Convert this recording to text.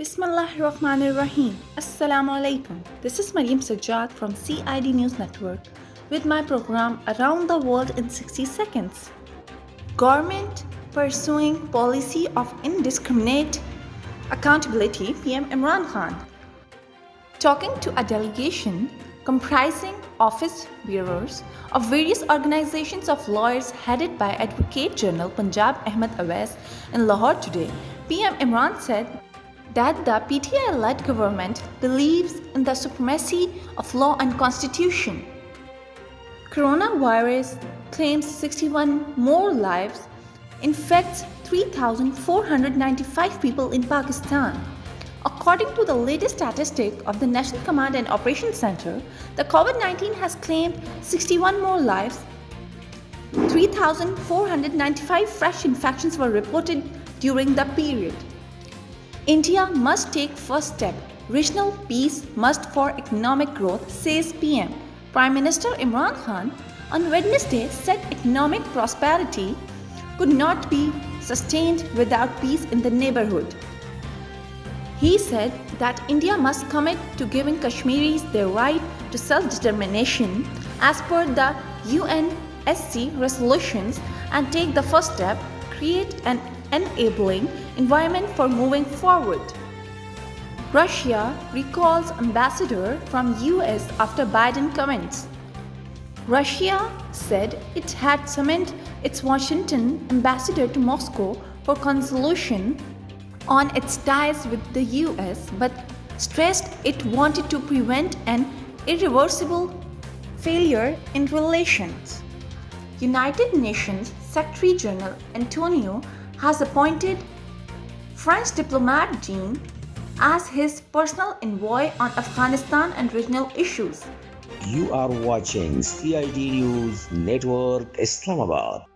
Bismillahirrahmanirrahim. Assalamu alaikum. This is Mariam Sajjad from CID News Network with my program Around the World in 60 Seconds. Government pursuing policy of indiscriminate accountability, PM Imran Khan. Talking to a delegation comprising office bearers of various organizations of lawyers headed by Advocate General Punjab Ahmed Awais in Lahore today, PM Imran said that the PTI-led government believes in the supremacy of law and constitution. Coronavirus claims 61 more lives, infects 3,495 people in Pakistan. According to the latest statistic of the National Command and Operations Center, the COVID-19 has claimed 61 more lives. 3,495 fresh infections were reported during the period. India must take first step. Regional peace must for economic growth, says PM. Prime Minister Imran Khan on Wednesday said economic prosperity could not be sustained without peace in the neighborhood. He said that India must commit to giving Kashmiris their right to self-determination as per the UNSC resolutions and take the first step, create an enabling environment for moving forward. Russia recalls ambassador from US after Biden comments. Russia said it had summoned its Washington ambassador to Moscow for consultation on its ties with the US, but stressed it wanted to prevent an irreversible failure in relations. United Nations Secretary General Antonio has appointed French diplomat Jean as his personal envoy on Afghanistan and regional issues. You are watching CID News Network, Islamabad.